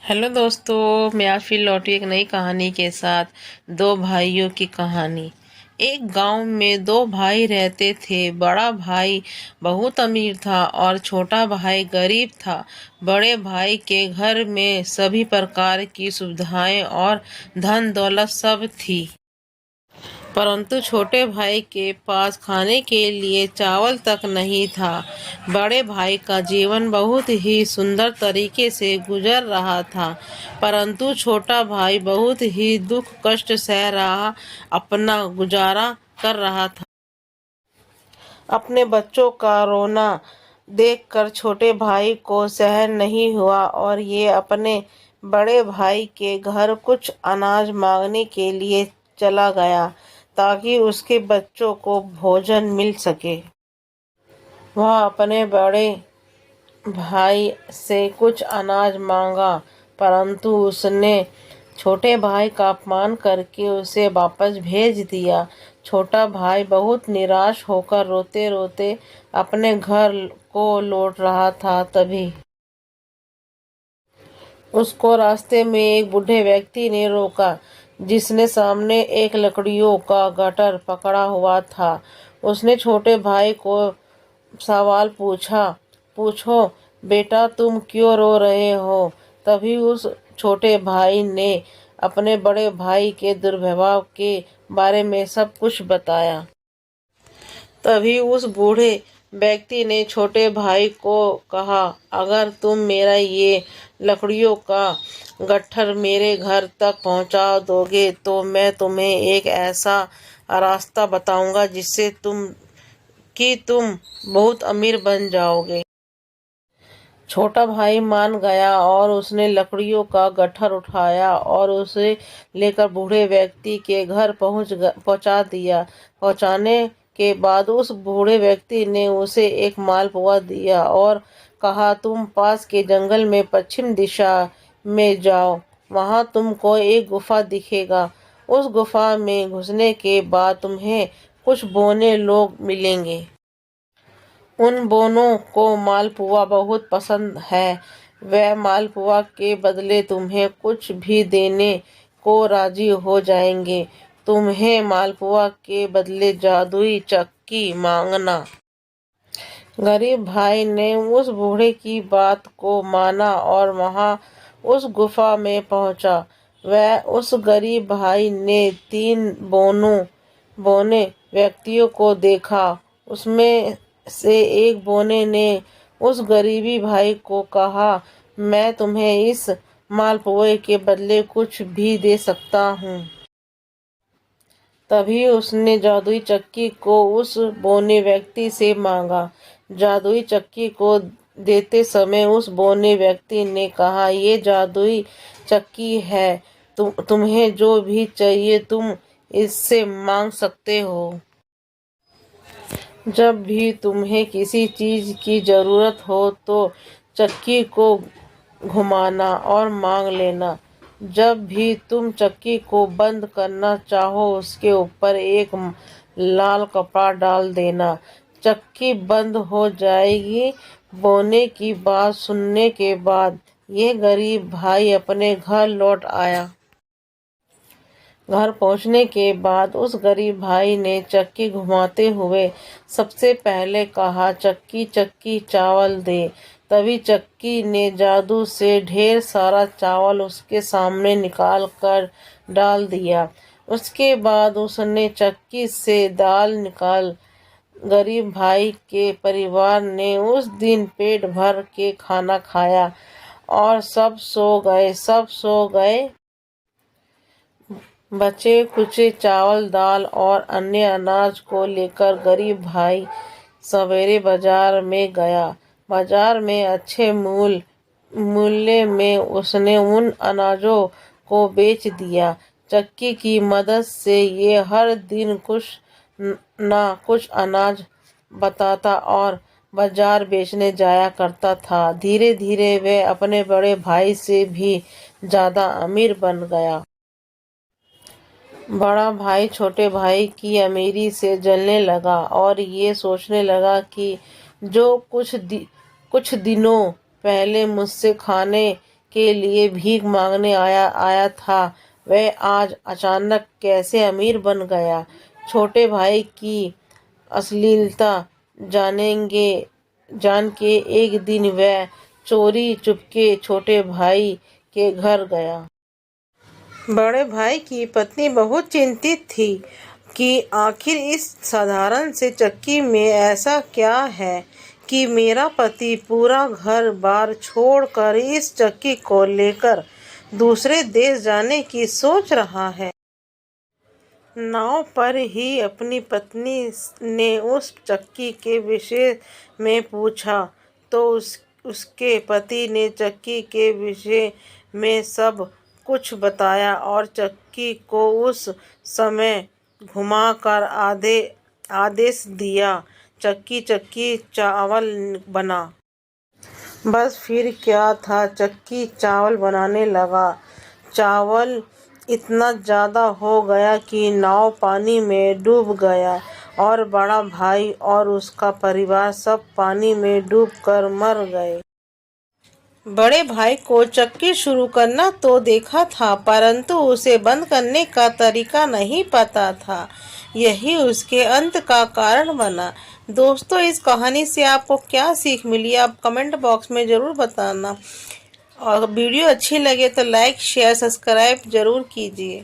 Hello दोस्तों, मैं आज फिर लौटी एक नई कहानी के साथ। दो भाइयों की कहानी। एक गांव में दो भाई रहते थे। बड़ा भाई बहुत अमीर था और छोटा भाई गरीब था। बड़े भाई के घर में सभी प्रकार की सुविधाएं और धन दौलत सब थी, परंतु छोटे भाई के पास खाने के लिए चावल तक नहीं था। बड़े भाई का जीवन बहुत ही सुंदर तरीके से गुजर रहा था, परंतु छोटा भाई बहुत ही दुख कष्ट सह रहा, अपना गुजारा कर रहा था। अपने बच्चों का रोना देखकर छोटे भाई को सहन नहीं हुआ और ये अपने बड़े भाई के घर कुछ अनाज मांगने के लिए चला गया ताकि उसके बच्चों को भोजन मिल सके। वह अपने बड़े भाई से कुछ अनाज मांगा, परंतु उसने छोटे भाई का अपमान करके उसे वापस भेज दिया। छोटा भाई बहुत निराश होकर रोते रोते अपने घर को लौट रहा था। तभी उसको रास्ते में एक बूढ़े व्यक्ति ने रोका, जिसने सामने एक लकड़ियों का गट्ठर पकड़ा हुआ था। उसने छोटे भाई को सवाल पूछा, पूछो बेटा, तुम क्यों रो रहे हो? तभी उस छोटे भाई ने अपने बड़े भाई के दुर्व्यवहार के बारे में सब कुछ बताया। तभी उस बूढ़े व्यक्ति ने छोटे भाई को कहा, अगर तुम मेरा ये लकड़ियों का गट्ठर मेरे घर तक पहुंचा दोगे तो मैं तुम्हें एक ऐसा रास्ता बताऊंगा जिससे तुम बहुत अमीर बन जाओगे। छोटा भाई मान गया और उसने लकड़ियों का गट्ठर उठाया और उसे लेकर बूढ़े व्यक्ति के घर पहुंचा दिया। पहुंचाने के बाद उस बूढ़े व्यक्ति ने उसे एक मालपुआ दिया और कहा, तुम पास के जंगल में पश्चिम दिशा में जाओ, वहां तुमको एक गुफा दिखेगा। उस गुफा में घुसने के बाद तुम्हें कुछ बौने लोग मिलेंगे। उन दोनों को मालपुआ बहुत पसंद है। वह मालपुआ के बदले तुम्हें कुछ भी देने को राजी हो जाएंगे। तुम्हें मालपुआ के बदले जादुई चक्की मांगना। गरीब भाई ने उस बूढ़े की बात को माना और वहां उस गुफा में पहुंचा। वह उस गरीब भाई ने 3 बौने व्यक्तियों को देखा। उसमें से एक बौने ने उस गरीबी भाई को कहा, मैं तुम्हें इस मालपुए के बदले कुछ भी दे सकता हूँ। तभी उसने जादुई चक्की को उस बौने व्यक्ति से मांगा। जादुई चक्की को देते समय उस बौने व्यक्ति ने कहा, ये जादुई चक्की है, तुम्हें जो भी चाहिए तुम इससे मांग सकते हो। जब भी तुम्हें किसी चीज की जरूरत हो तो चक्की को घुमाना और मांग लेना। जब भी तुम चक्की को बंद करना चाहो उसके ऊपर एक लाल कपड़ा डाल देना। चक्की बंद हो जाएगी। बोने की बात सुनने के बाद यह गरीब भाई अपने घर लौट आया। घर पहुंचने के बाद उस गरीब भाई ने चक्की घुमाते हुए सबसे पहले कहा, चक्की चक्की चावल दे। तभी चक्की ने जादू से ढेर सारा चावल उसके सामने निकाल कर डाल दिया। उसके बाद उसने चक्की से दाल निकाल। गरीब भाई के परिवार ने उस दिन पेट भर के खाना खाया और सब सो गए। बचे कुचे चावल, दाल और अन्य अनाज को लेकर गरीब भाई सवेरे बाजार में गया। बाजार में अच्छे मूल्य में उसने उन अनाजों को बेच दिया। चक्की की मदद से ये हर दिन कुछ ना कुछ अनाज बताता और बाजार बेचने जाया करता था। धीरे धीरे वह अपने बड़े भाई से भी ज्यादा अमीर बन गया। बड़ा भाई छोटे भाई की अमीरी से जलने लगा और ये सोचने लगा कि जो कुछ दिनों पहले मुझसे खाने के लिए भीख मांगने आया था, वह आज अचानक कैसे अमीर बन गया। छोटे भाई की अश्लीलता जान के एक दिन वह चोरी चुपके छोटे भाई के घर गया। बड़े भाई की पत्नी बहुत चिंतित थी कि आखिर इस साधारण से चक्की में ऐसा क्या है कि मेरा पति पूरा घर बार छोड़कर इस चक्की को लेकर दूसरे देश जाने की सोच रहा है। नाव पर ही अपनी पत्नी ने उस चक्की के विषय में पूछा तो उसके पति ने चक्की के विषय में सब कुछ बताया और चक्की को उस समय घुमाकर आदेश दिया, चक्की चावल बना। बस फिर क्या था, चक्की चावल बनाने लगा। चावल इतना ज़्यादा हो गया कि नाव पानी में डूब गया और बड़ा भाई और उसका परिवार सब पानी में डूबकर मर गए। बड़े भाई को चक्की शुरू करना तो देखा था, परंतु उसे बंद करने का तरीका नहीं पता था। यही उसके अंत का कारण बना। दोस्तों, इस कहानी से आपको क्या सीख मिली, आप कमेंट बॉक्स में ज़रूर बताना। और वीडियो अच्छी लगे तो लाइक शेयर सब्सक्राइब ज़रूर कीजिए।